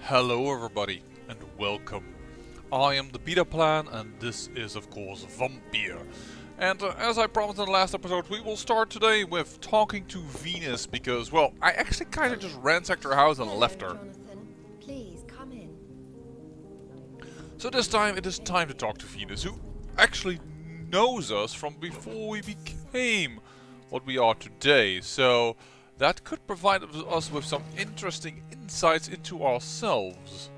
Hello everybody and welcome. I am the Beta Plan and this is of course Vampyr. And as I promised in the last episode, we will start today with talking to Venus because, well, I actually kind of just ransacked her house and left her. Jonathan, please come in. So this time it is time to talk to Venus, who actually knows us from before we became what we are today. So that could provide us with some interesting insights into ourselves.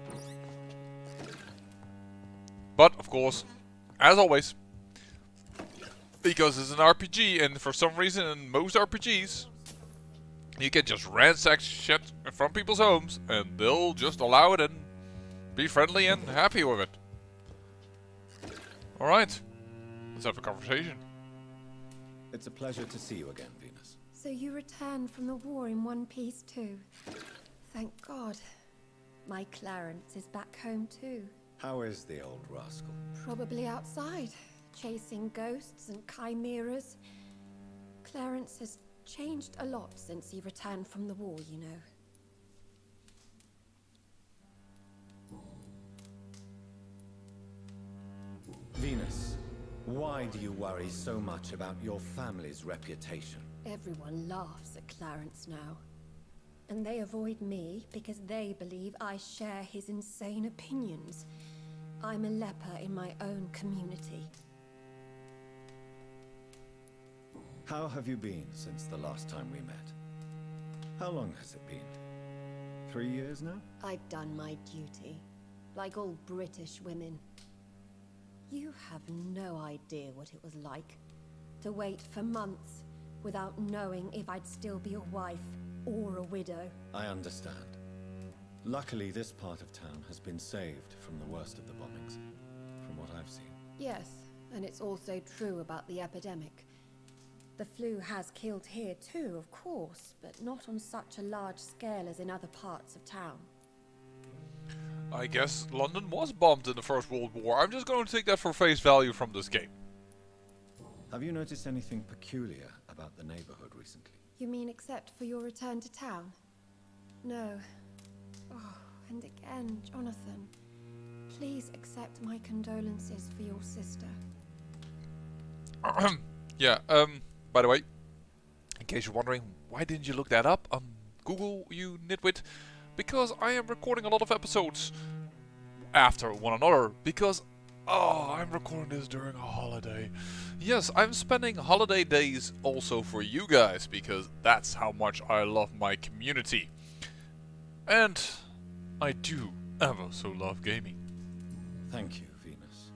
But, of course, as always, because it's an RPG, and for some reason in most RPGs, you can just ransack shit from people's homes, and they'll just allow it and be friendly and happy with it. Alright, let's have a conversation. It's a pleasure to see you again, Venus. So you returned from the war in one piece too. Thank God. My Clarence is back home too. How is the old rascal? Probably outside, chasing ghosts and chimeras. Clarence has changed a lot since he returned from the war, you know. Venus, why do you worry so much about your family's reputation? Everyone laughs at Clarence now. And they avoid me because they believe I share his insane opinions. I'm a leper in my own community. How have you been since the last time we met? How long has it been? 3 years now? I've done my duty, like all British women. You have no idea what it was like to wait for months without knowing if I'd still be a wife or a widow. I understand. Luckily, this part of town has been saved from the worst of the bombings, from what I've seen. Yes, and it's also true about the epidemic. The flu has killed here too, of course, but not on such a large scale as in other parts of town. I guess London was bombed in the First World War. I'm just going to take that for face value from this game. Have you noticed anything peculiar about the neighborhood recently? You mean except for your return to town? No. Oh, and again, Jonathan. Please accept my condolences for your sister. Yeah, by the way, in case you're wondering, why didn't you look that up on Google, you nitwit? Because I am recording a lot of episodes after one another, because, oh, I'm recording this during a holiday. Yes, I'm spending holiday days also for you guys, because that's how much I love my community. And I do ever so love gaming. Thank you, Venus.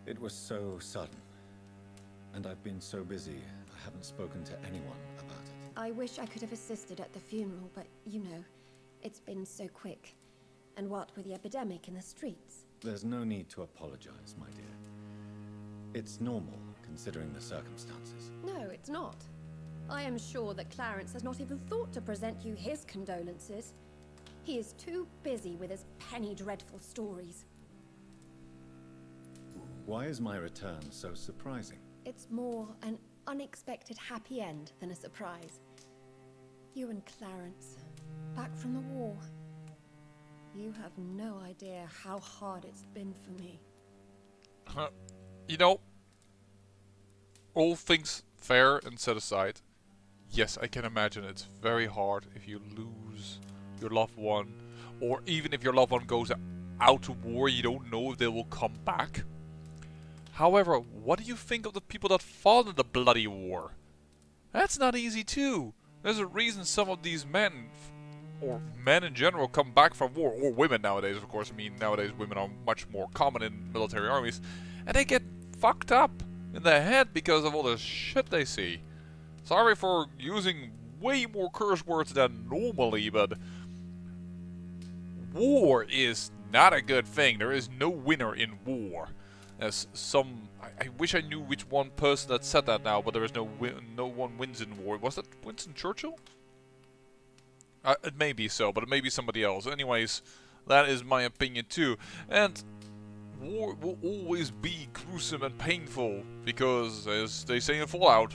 It was so sudden, and I've been so busy I haven't spoken to anyone about it. I wish I could have assisted at the funeral, but you know, it's been so quick. And what with the epidemic in the streets? There's no need to apologize, my dear. It's normal, considering the circumstances. No, it's not. I am sure that Clarence has not even thought to present you his condolences. He is too busy with his penny dreadful stories. Why is my return so surprising? It's more an unexpected happy end than a surprise. You and Clarence, back from the war. You have no idea how hard it's been for me. You know, all things fair and set aside, yes, I can imagine it's very hard if you lose your loved one, or even if your loved one goes out to war, you don't know if they will come back. However, what do you think of the people that fought in the bloody war? That's not easy too. There's a reason some of these men, or men in general, come back from war, or women nowadays, of course. I mean, nowadays women are much more common in military armies, and they get fucked up in the head because of all the shit they see. Sorry for using way more curse words than normally, but war is not a good thing. There is no winner in war. As some, I wish I knew which one person that said that now, but there is no one wins in war. Was that Winston Churchill? It may be so, but it may be somebody else. Anyways, that is my opinion too. And war will always be gruesome and painful, because, as they say in Fallout,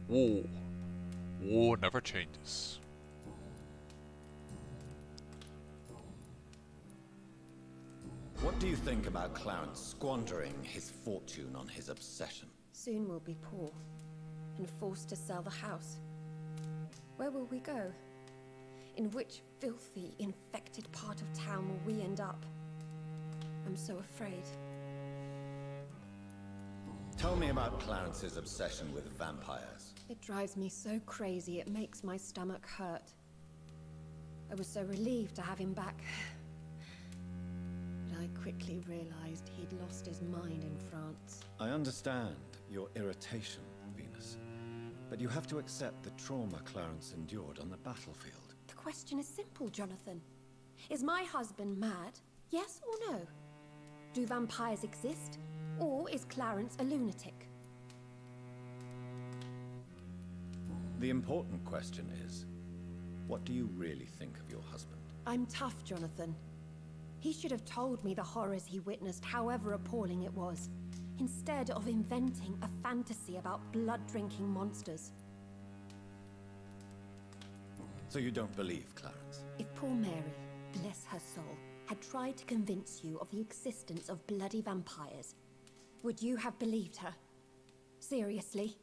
war never changes. What do you think about Clarence squandering his fortune on his obsession? Soon we'll be poor and forced to sell the house. Where will we go? In which filthy, infected part of town will we end up? I'm so afraid. Tell me about Clarence's obsession with vampires. It drives me so crazy it makes my stomach hurt. I was so relieved to have him back. But I quickly realized he'd lost his mind in France. I understand your irritation, Venus. But you have to accept the trauma Clarence endured on the battlefield. The question is simple, Jonathan. Is my husband mad? Yes or no? Do vampires exist? Or is Clarence a lunatic? The important question is, what do you really think of your husband? I'm tough, Jonathan. He should have told me the horrors he witnessed, however appalling it was, instead of inventing a fantasy about blood-drinking monsters. So you don't believe Clarence? If poor Mary, bless her soul, had tried to convince you of the existence of bloody vampires, would you have believed her? Seriously?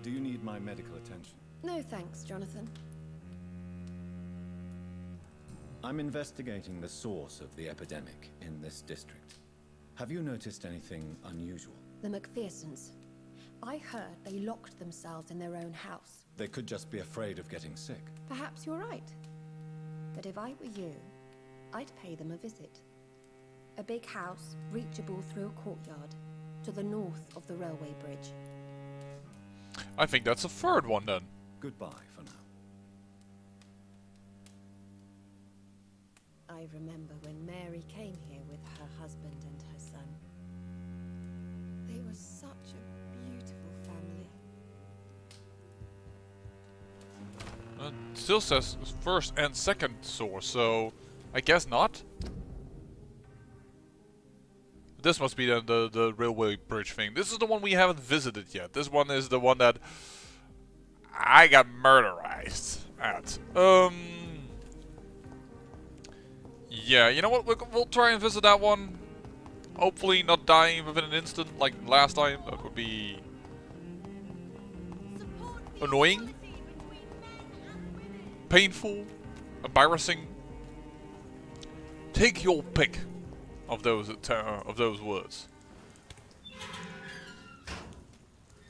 Do you need my medical attention? No thanks, Jonathan. I'm investigating the source of the epidemic in this district. Have you noticed anything unusual? The McPhersons. I heard they locked themselves in their own house. They could just be afraid of getting sick. Perhaps you're right. But if I were you, I'd pay them a visit. A big house, reachable through a courtyard, to the north of the railway bridge. I think that's a third one then. Goodbye for now. I remember when Mary came here with her husband and her son. They were such a beautiful family. It still says first and second source, so I guess not. This must be the railway bridge thing. This is the one we haven't visited yet. This one is the one that I got murderized at. Yeah, you know what? We'll try and visit that one. Hopefully not dying within an instant like last time. That would be annoying, painful, embarrassing. Take your pick of those words.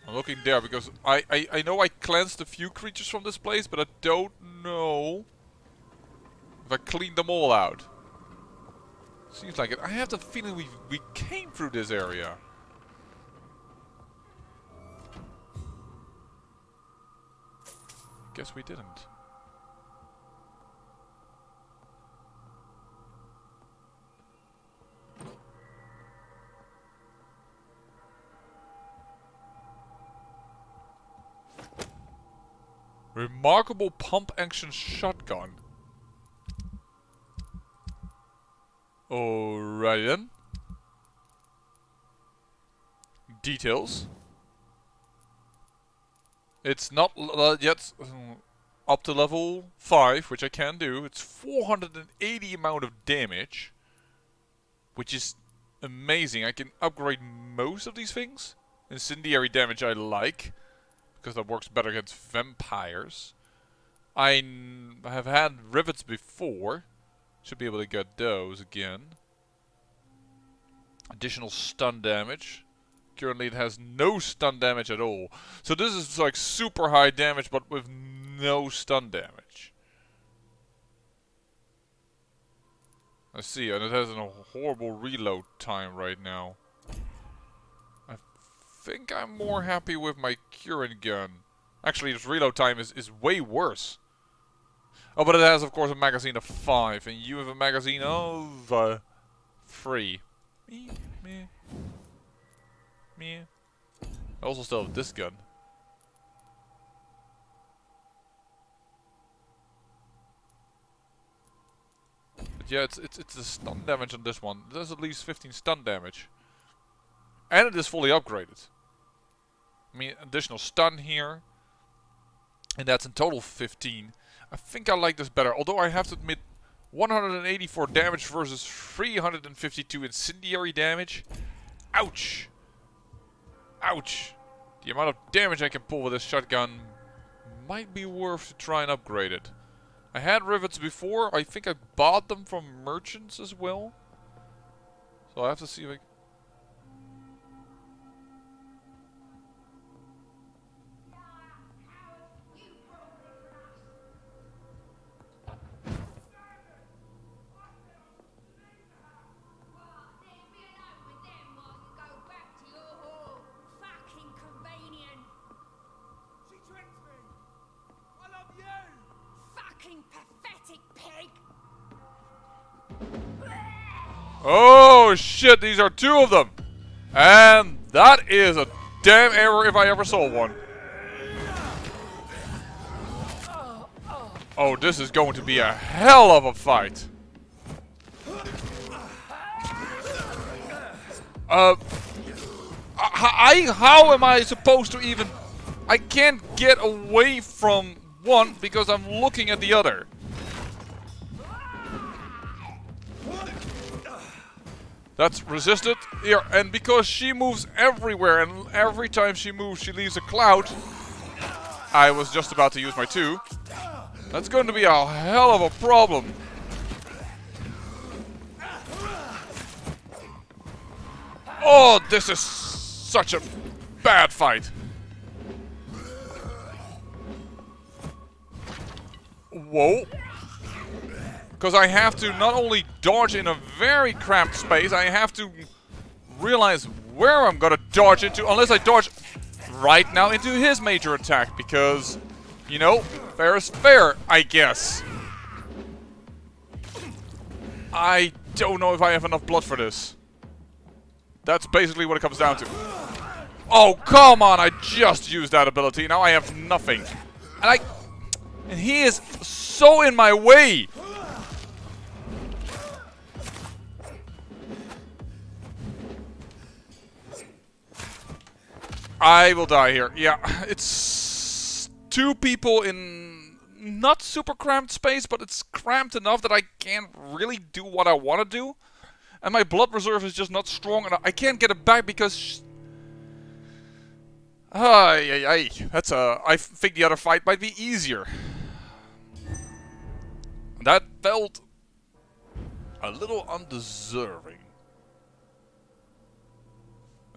I'm looking there because I know I cleansed a few creatures from this place, but I don't know if I cleaned them all out. Seems like it. I have the feeling we came through this area. Guess we didn't. Remarkable pump-action shotgun. Alrighty then. Details. It's not yet up to level 5, which I can do. It's 480 amount of damage, which is amazing. I can upgrade most of these things. Incendiary damage I like, because that works better against vampires. I have had rivets before. Should be able to get those again. Additional stun damage. Currently it has no stun damage at all. So this is like super high damage but with no stun damage. I see, and it has a horrible reload time right now. I think I'm more happy with my current gun. Actually, its reload time is way worse. Oh, but it has, of course, a magazine of 5, and you have a magazine of 3. Meh. I also still have this gun. But yeah, it's the stun damage on this one. It does at least 15 stun damage. And it is fully upgraded. I mean, additional stun here. And that's in total 15. I think I like this better. Although I have to admit, 184 damage versus 352 incendiary damage. Ouch! Ouch! The amount of damage I can pull with this shotgun might be worth to try and upgrade it. I had rivets before. I think I bought them from merchants as well. So I have to see if I... Oh shit, these are two of them! And that is a damn error if I ever saw one. Oh, this is going to be a hell of a fight. How am I supposed to even... I can't get away from one because I'm looking at the other. That's resisted. Here, and because she moves everywhere, and every time she moves she leaves a cloud. I was just about to use my 2. That's going to be a hell of a problem. Oh, this is such a bad fight. Whoa. Because I have to not only dodge in a very cramped space, I have to realize where I'm gonna dodge into, unless I dodge right now into his major attack, because, you know, fair is fair, I guess. I don't know if I have enough blood for this. That's basically what it comes down to. Oh, come on, I just used that ability, now I have nothing. And he is so in my way. I will die here. Yeah, it's 2 people in not super cramped space, but it's cramped enough that I can't really do what I want to do. And my blood reserve is just not strong, and I can't get it back because... That's I think the other fight might be easier. That felt a little undeserving.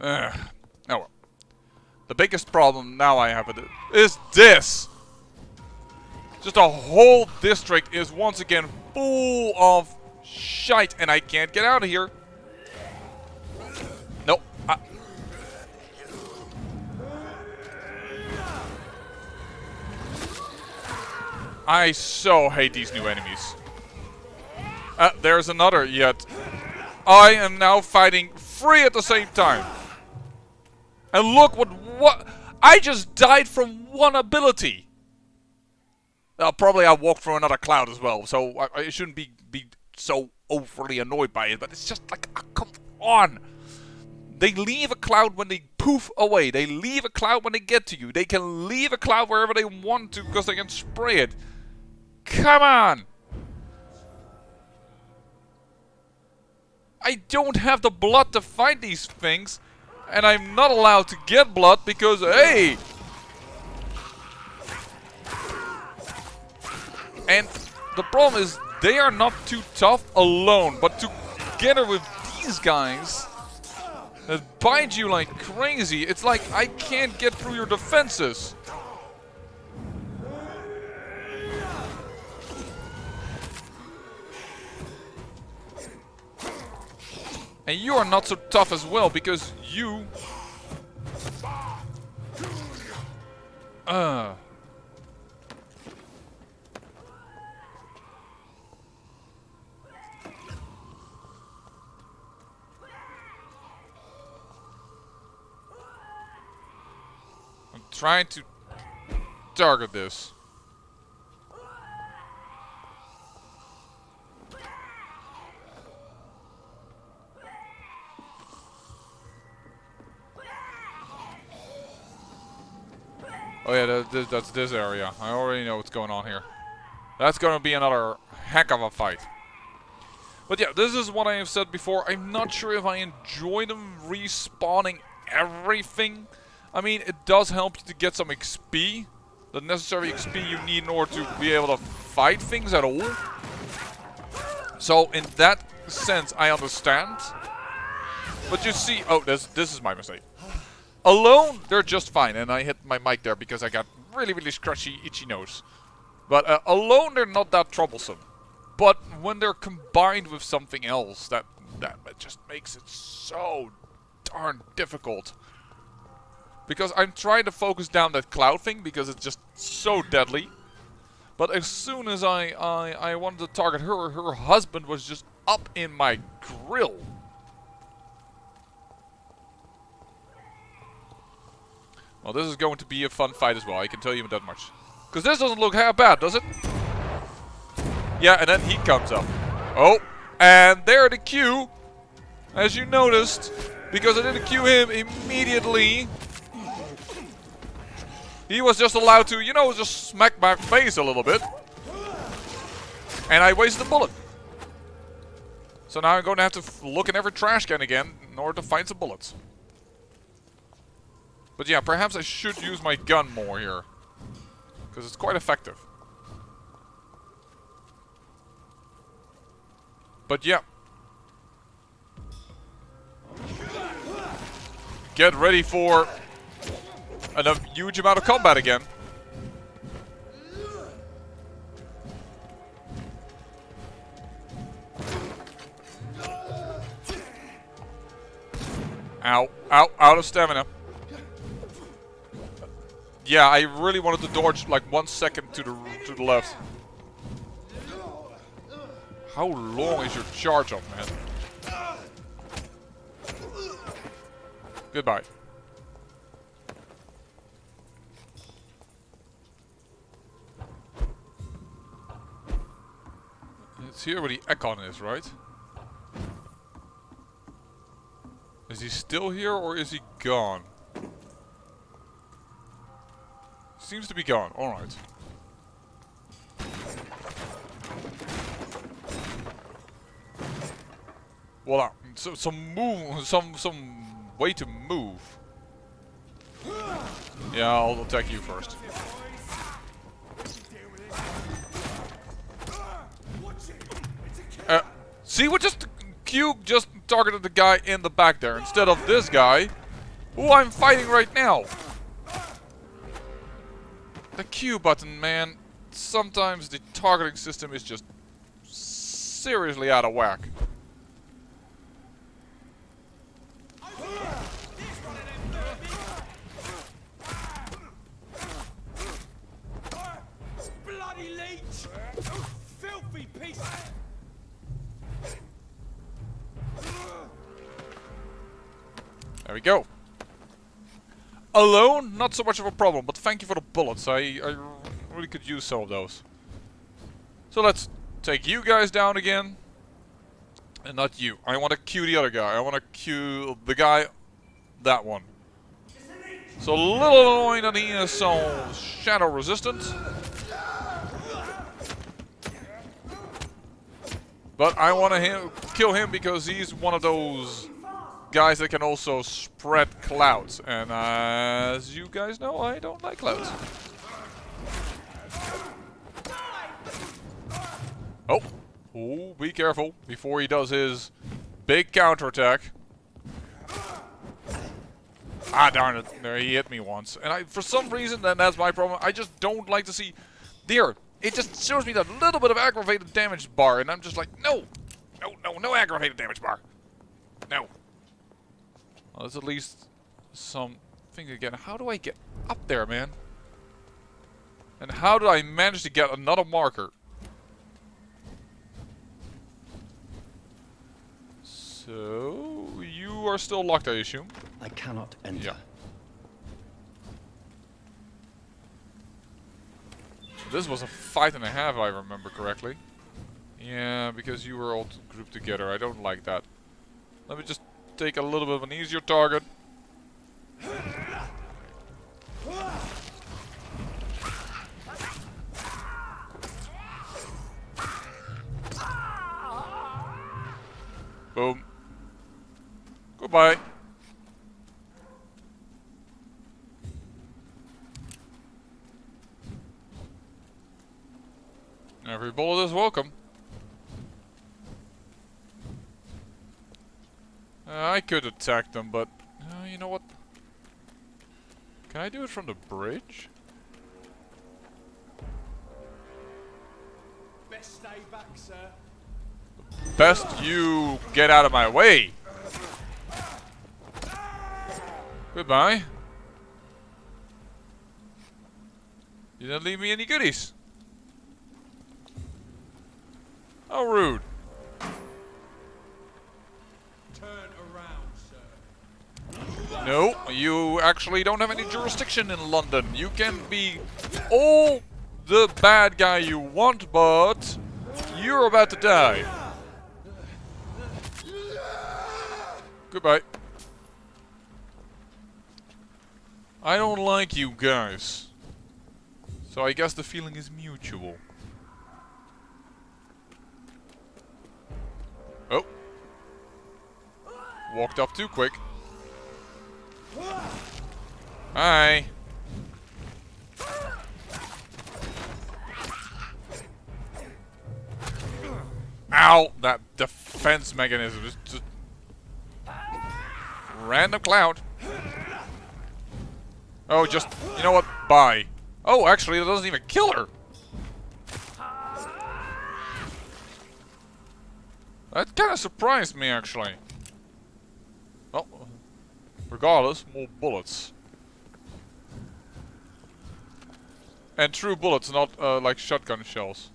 Oh well. The biggest problem now I have with it is this. Just a whole district is once again full of shite and I can't get out of here. Nope. I so hate these new enemies. There's another yet. I am now fighting 3 at the same time. And look what I just died from 1 ability. Probably I walked through another cloud as well, so I shouldn't be so overly annoyed by it. But it's just like, come on. They leave a cloud when they poof away. They leave a cloud when they get to you. They can leave a cloud wherever they want to because they can spray it. Come on. I don't have the blood to fight these things. And I'm not allowed to get blood because, hey! And the problem is, they are not too tough alone, but together with these guys that bite you like crazy, it's like I can't get through your defenses. And you are not so tough as well, because you... I'm trying to target this. Oh yeah, that's this area. I already know what's going on here. That's gonna be another heck of a fight. But yeah, this is what I have said before. I'm not sure if I enjoy them respawning everything. I mean, it does help you to get some XP. The necessary XP you need in order to be able to fight things at all. So, in that sense, I understand. But you see... Oh, this is my mistake. Alone, they're just fine. And I hit my mic there because I got really, really scratchy, itchy nose. But alone, they're not that troublesome. But when they're combined with something else, that just makes it so darn difficult. Because I'm trying to focus down that cloud thing because it's just so deadly. But as soon as I wanted to target her, her husband was just up in my grill. Well, this is going to be a fun fight as well, I can tell you that much. Because this doesn't look half bad, does it? Yeah, and then he comes up. Oh, and there the Q, as you noticed, because I didn't Q him immediately. He was just allowed to, you know, just smack my face a little bit. And I wasted a bullet. So now I'm going to have to look in every trash can again in order to find some bullets. But yeah, perhaps I should use my gun more here. Because it's quite effective. But yeah. Get ready for a huge amount of combat again. Ow, ow, out of stamina. Yeah, I really wanted to dodge like 1 second to the left. How long is your charge up, man? Goodbye. It's here where the Econ is, right? Is he still here or is he gone? Seems to be gone. Alright. Voila. So some way to move. Yeah, I'll attack you first. See what just Cube just targeted the guy in the back there instead of this guy who I'm fighting right now. The Q button, man. Sometimes the targeting system is just seriously out of whack. Bloody leech! Filthy piece! There we go. Alone, not so much of a problem, but thank you for the bullets. I really could use some of those. So let's take you guys down again. And not you. I want to Q the other guy. I want to Q the guy, that one. So a little annoying that he is so shadow resistant. But I want to kill him because he's one of those guys that can also spread clouds. And as you guys know, I don't like clouds. Oh. Oh, be careful before he does his big counterattack. Ah, darn it. There, he hit me once. And for some reason, then that's my problem, I just don't like to see... There, it just shows me that little bit of aggravated damage bar, and I'm just like, no! No aggravated damage bar. No. Well, that's at least something again. How do I get up there, man? And how do I manage to get another marker? So, you are still locked, I assume? I cannot enter. Yeah. This was a fight and a half, if I remember correctly. Yeah, because you were all grouped together. I don't like that. Let me just take a little bit of an easier target. Boom. Goodbye. Every bullet is welcome. I could attack them, but you know what? Can I do it from the bridge? Best stay back, sir. Best you get out of my way. Goodbye. You didn't leave me any goodies. How rude. Turn around, sir. No, you actually don't have any jurisdiction in London. You can be all the bad guy you want, but you're about to die. Goodbye. I don't like you guys. So I guess the feeling is mutual. Oh. Walked up too quick. Hi. Ow! That defense mechanism is just random cloud. Oh, just, you know what? Bye. Oh, actually, it doesn't even kill her. That kind of surprised me, actually. Well, regardless, more bullets. And true bullets, not like shotgun shells.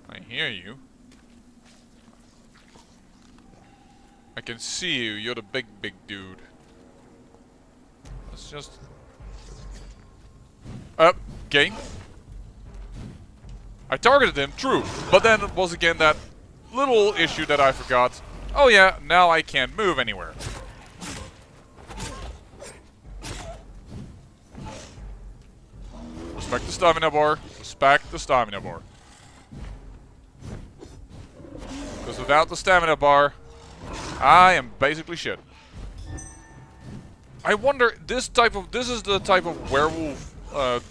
I hear you. I can see you. You're the big dude. Let's just... okay. I targeted him, true. But then it was again that little issue that I forgot. Oh yeah, now I can't move anywhere. Respect the stamina bar. Respect the stamina bar. Because without the stamina bar, I am basically shit. I wonder, this is the type of werewolf,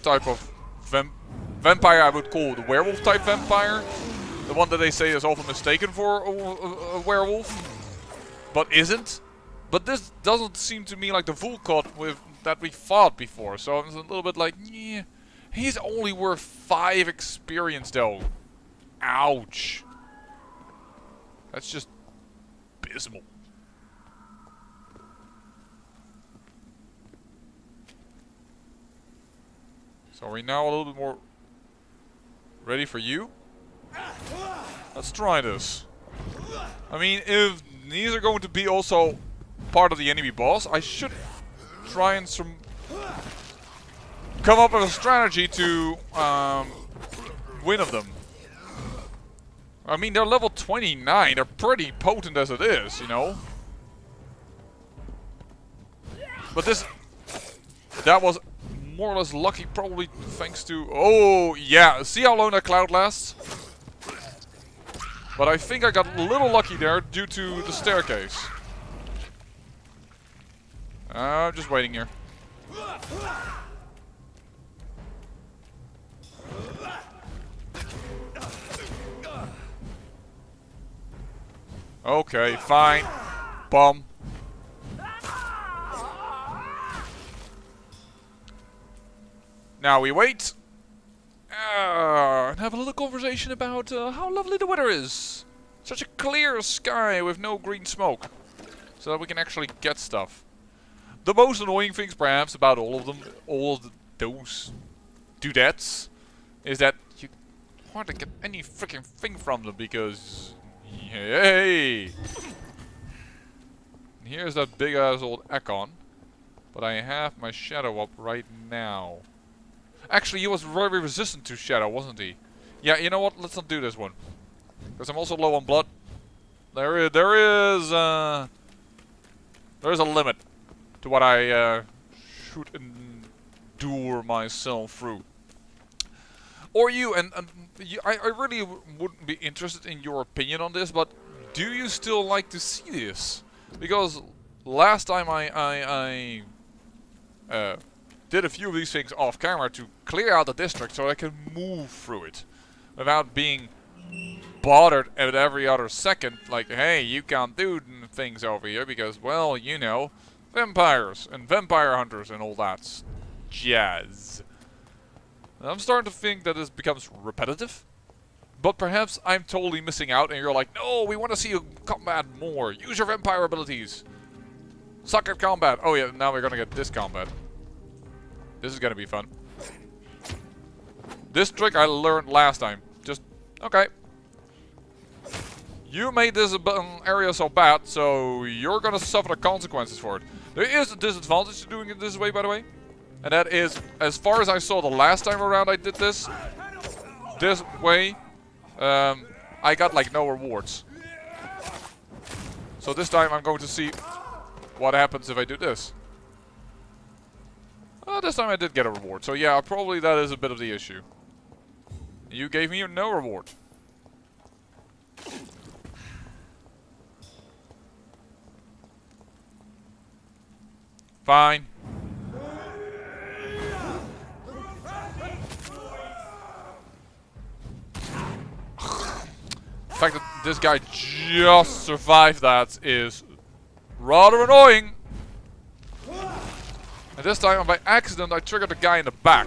type of vampire I would call the werewolf type vampire. The one that they say is often mistaken for a werewolf. But isn't. But this doesn't seem to me like the Vulcot that we fought before. So I'm a little bit like, yeah. He's only worth 5 experience though. Ouch. That's just abysmal. So are we now a little bit more ready for you? Let's try this. I mean, if these are going to be also part of the enemy boss, I should try and come up with a strategy to win of them. I mean, they're level 29. They're pretty potent as it is, you know. But that was more or less lucky, probably thanks to... Oh, yeah. See how long that cloud lasts? But I think I got a little lucky there due to the staircase. I'm just waiting here. Okay, fine. Bum. Now we wait. And have a little conversation about how lovely the weather is. Such a clear sky with no green smoke. So that we can actually get stuff. The most annoying things perhaps about all of them, those dudettes, is that you hardly get any freaking thing from them because... Hey! Here's that big ass old Ekon. But I have my shadow up right now. Actually, he was very resistant to shadow, wasn't he? Yeah, you know what? Let's not do this one. Because I'm also low on blood. There is a limit to what I should endure myself through. or you, and I really wouldn't be interested in your opinion on this, but do you still like to see this? Because last time I did a few of these things off camera to clear out the district so I can move through it without being bothered at every other second, like, hey, you can't do things over here because, well, you know, vampires and vampire hunters and all that jazz. And I'm starting to think that this becomes repetitive, but perhaps I'm totally missing out and you're like, no, we want to see you combat more. Use your vampire abilities. Suck at combat. Oh yeah, now we're gonna get this combat. This is gonna be fun. This trick I learned last time. Just, okay. You made this area so bad, so you're gonna suffer the consequences for it. There is a disadvantage to doing it this way, by the way. And that is, as far as I saw the last time around I did this way, I got like no rewards. So this time I'm going to see what happens if I do this. This time I did get a reward, so yeah, probably that is a bit of the issue. You gave me no reward. Fine. The fact that this guy just survived that is rather annoying. And this time, by accident, I triggered the guy in the back.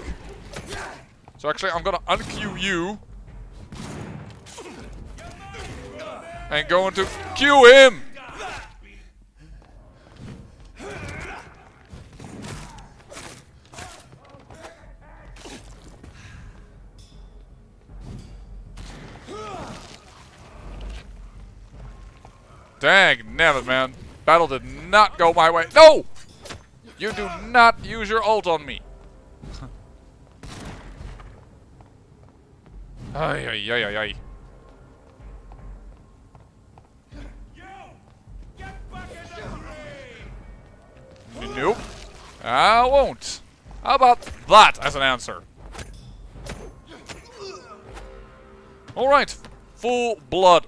So actually, I'm gonna unqueue you. And going to queue him! Dang, nabbit, man. Battle did not go my way. No! You do not use your ult on me. Ay, ay, ay, ay, ay. Nope. I won't. How about that as an answer? Alright. Full blood.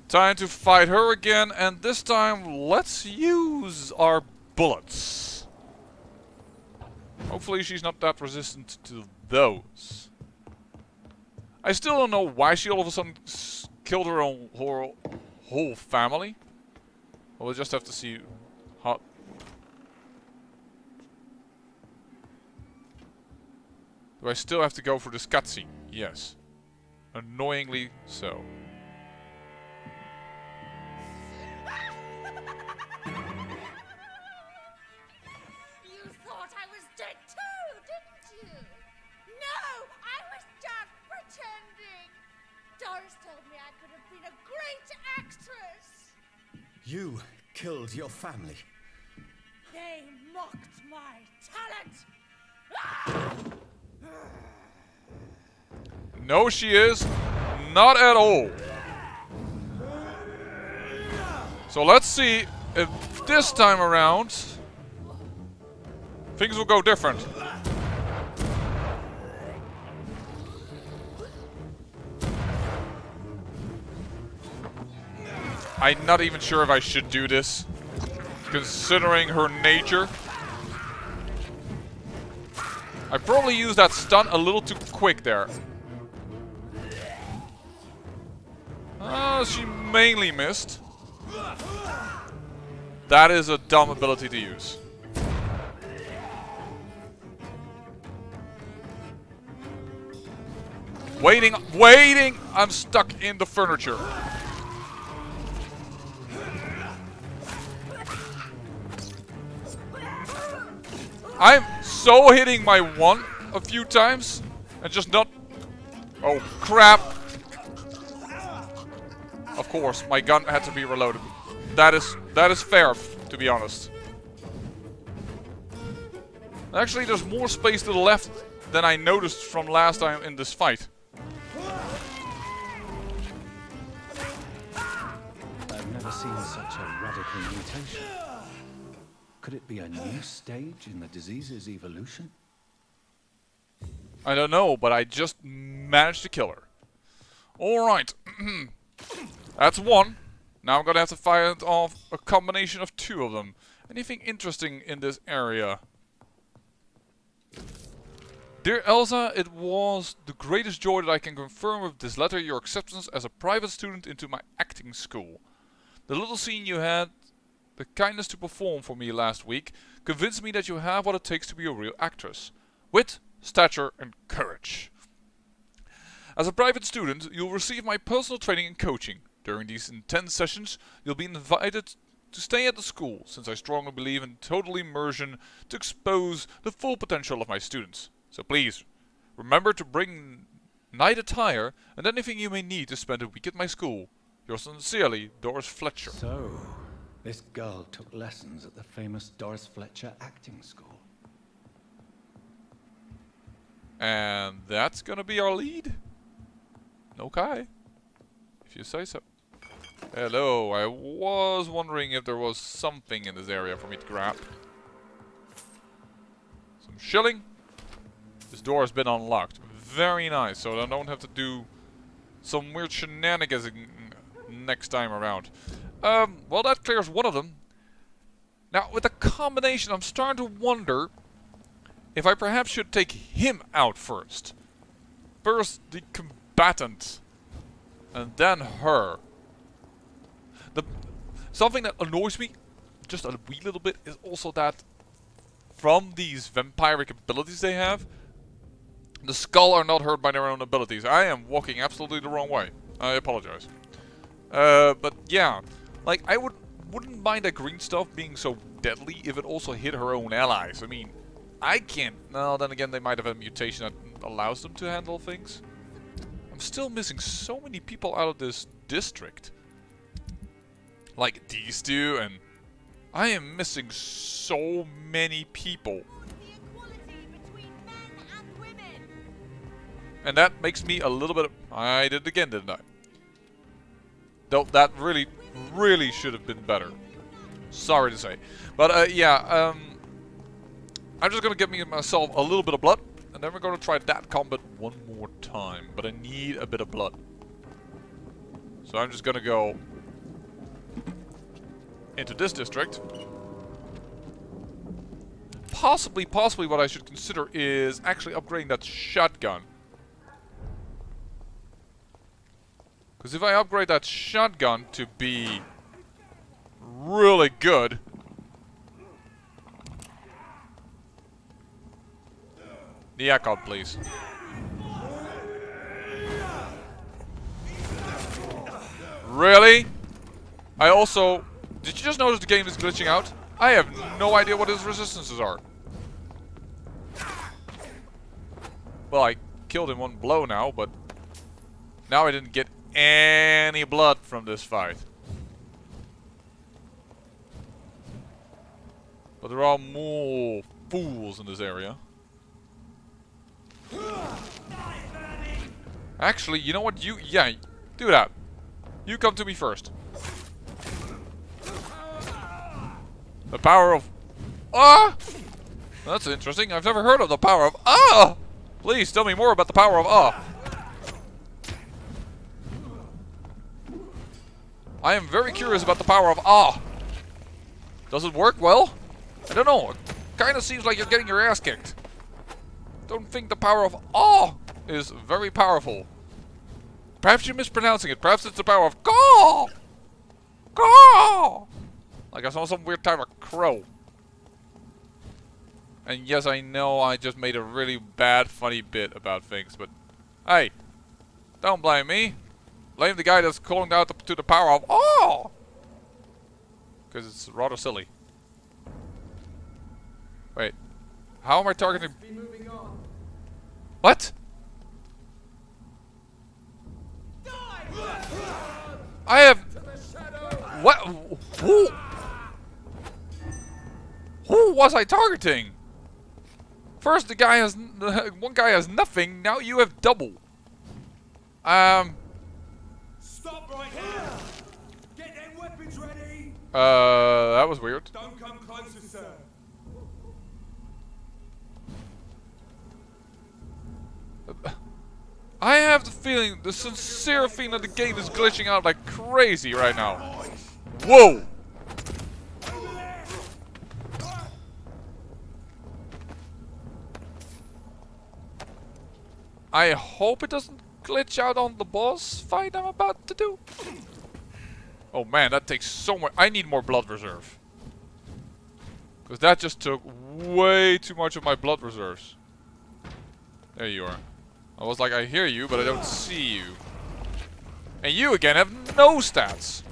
Time to fight her again, and this time let's use our bullets. Hopefully she's not that resistant to those. I still don't know why she all of a sudden killed her own whole family. We'll just have to see how... Do I still have to go for this cutscene? Yes. Annoyingly so. You killed your family. They mocked my talent! No, she is. Not at all. So let's see if this time around things will go different. I'm not even sure if I should do this, considering her nature. I probably used that stun a little too quick there. She mainly missed. That is a dumb ability to use. Waiting! I'm stuck in the furniture. I'm so hitting my one a few times and just not... Oh, crap. Of course, my gun had to be reloaded. That is fair, to be honest. Actually, there's more space to the left than I noticed from last time in this fight. I've never seen such a radical mutation. Could it be a new stage in the disease's evolution? I don't know, but I just managed to kill her. Alright. That's one. Now I'm gonna have to fight off a combination of two of them. Anything interesting in this area? Dear Elza, it was the greatest joy that I can confirm with this letter your acceptance as a private student into my acting school. The little scene you had the kindness to perform for me last week convinced me that you have what it takes to be a real actress. Wit, stature and courage. As a private student, you'll receive my personal training and coaching. During these intense sessions, you'll be invited to stay at the school, since I strongly believe in total immersion to expose the full potential of my students. So please, remember to bring night attire and anything you may need to spend a week at my school. Yours sincerely, Doris Fletcher. So, this girl took lessons at the famous Doris Fletcher acting school. And that's gonna be our lead? Okay. If you say so. Hello, I was wondering if there was something in this area for me to grab. Some shilling. This door has been unlocked. Very nice, so I don't have to do some weird shenanigans next time around. Well, that clears one of them. Now, with the combination, I'm starting to wonder if I perhaps should take him out first. First the combatant, and then her. Something that annoys me just a wee little bit is also that from these vampiric abilities they have, the skull are not hurt by their own abilities. I am walking absolutely the wrong way. I apologize. But yeah, like I wouldn't mind that green stuff being so deadly if it also hit her own allies. I mean, I can't. No, then again, they might have a mutation that allows them to handle things. I'm still missing so many people out of this district. Like these two, and I am missing so many people. And that makes me a little bit... I did it again, didn't I? Though that really, really should have been better. Sorry to say. But yeah, I'm just going to get myself a little bit of blood. And then we're going to try that combat one more time. But I need a bit of blood. So I'm just going to go into this district. Possibly what I should consider is actually upgrading that shotgun. Because if I upgrade that shotgun to be really good, the echo, please. Really? I also... Did you just notice the game is glitching out? I have no idea what his resistances are. Well, I killed him one blow now, but now I didn't get any blood from this fight. But there are more fools in this area. Actually, you know what? Yeah, do that. You come to me first. The power of... Ah! That's interesting. I've never heard of the power of... Ah! Please tell me more about the power of... Ah! I am very curious about the power of... Ah! Does it work well? I don't know. It kind of seems like you're getting your ass kicked. Don't think the power of... Ah! Is very powerful. Perhaps you're mispronouncing it. Perhaps it's the power of... Caw! Caw! Like I saw some weird type of crow. And yes, I know I just made a really bad, funny bit about things, but... Hey! Don't blame me. Blame the guy that's calling out to the power of... Oh! Because it's rather silly. Wait. How am I targeting... What? I have... What? Who was I targeting? First the guy has... one guy has nothing, now you have double. Stop right here! Get them weapons ready! That was weird. Don't come closer, sir. I have the feeling, the sincere feeling that the game is glitching out like crazy right now. Whoa! I hope it doesn't glitch out on the boss fight I'm about to do. Oh man, that takes so much. I need more blood reserve. Because that just took way too much of my blood reserves. There you are. I was like, I hear you, but I don't see you. And you again have no stats.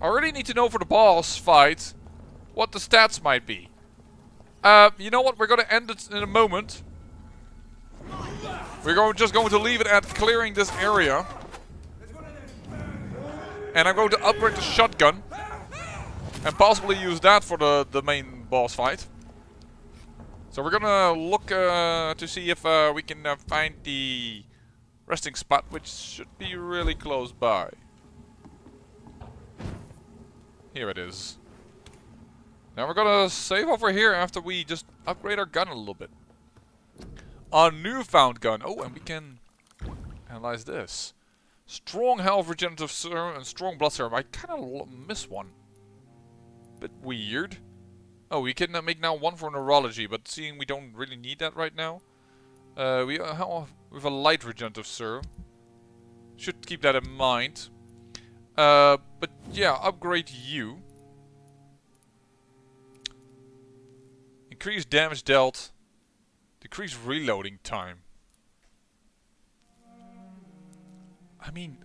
I really need to know for the boss fight what the stats might be. You know what? We're going to end it in a moment. We're just going to leave it at clearing this area. And I'm going to upgrade the shotgun. And possibly use that for the main boss fight. So we're gonna look to see if we can find the resting spot, which should be really close by. Here it is. Now we're gonna save over here after we just upgrade our gun a little bit. Our newfound gun. Oh, and we can analyze this. Strong health regenerative serum and strong blood serum. I kind of miss one. Bit weird. Oh, we can make now one for neurology, but seeing we don't really need that right now. We have a light regenerative serum. Should keep that in mind. But yeah, upgrade you. Increase damage dealt. Decrease reloading time. I mean,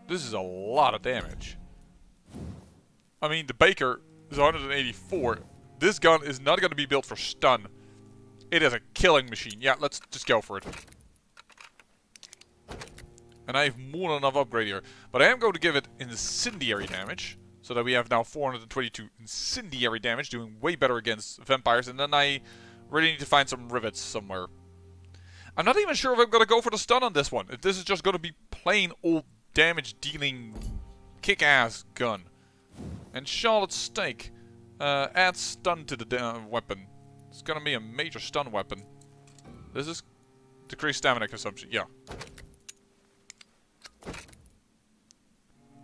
this is a lot of damage. I mean, the Baker is 184. This gun is not going to be built for stun. It is a killing machine. Yeah, let's just go for it. And I have more than enough upgrade here. But I am going to give it incendiary damage. So that we have now 422 incendiary damage. Doing way better against vampires. And then I really need to find some rivets somewhere. I'm not even sure if I'm going to go for the stun on this one. If this is just going to be plain old damage dealing kick-ass gun. And Charlotte's Stake. Add stun to the weapon. It's gonna be a major stun weapon. This is decreased stamina consumption. Yeah.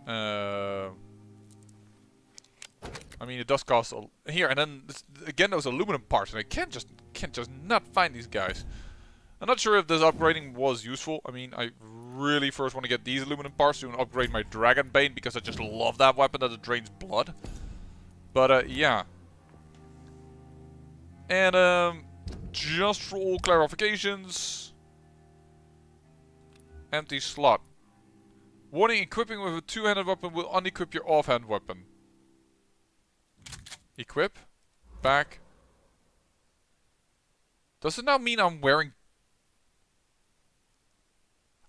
I mean, it does cost here, and then again those aluminum parts, and I can't just not find these guys. I'm not sure if this upgrading was useful. I mean, I really first want to get these aluminum parts to upgrade my Dragon Bane because I just love that weapon that it drains blood. But yeah. And just for all clarifications, empty slot. Warning: equipping with a two-handed weapon will unequip your offhand weapon. Equip. Back. Does it now mean I'm wearing...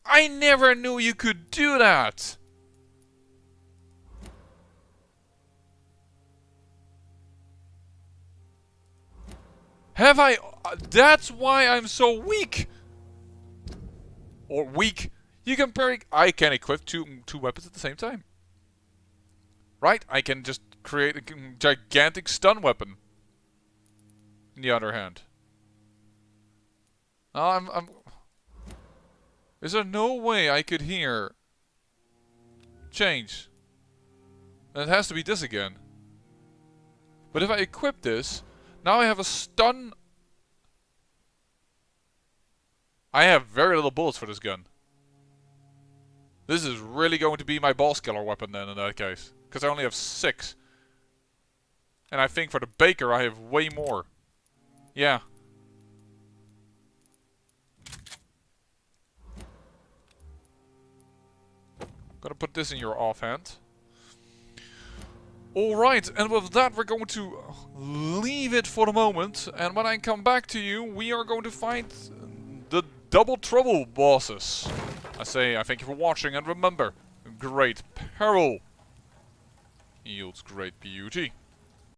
I never knew you could do that! Have I... that's why I'm so weak! Or weak. You can I can equip two weapons at the same time. Right? I can just create a gigantic stun weapon. On the other hand. I'm... Is there no way I could hear... change? And it has to be this again. But if I equip this... now I have a stun... I have very little bullets for this gun. This is really going to be my boss killer weapon then in that case. Because I only have 6. And I think for the Baker I have way more. Yeah. Gonna put this in your offhand. Alright, and with that we're going to leave it for the moment. And when I come back to you, we are going to fight the Double Trouble bosses. I thank you for watching, and remember, great peril yields great beauty.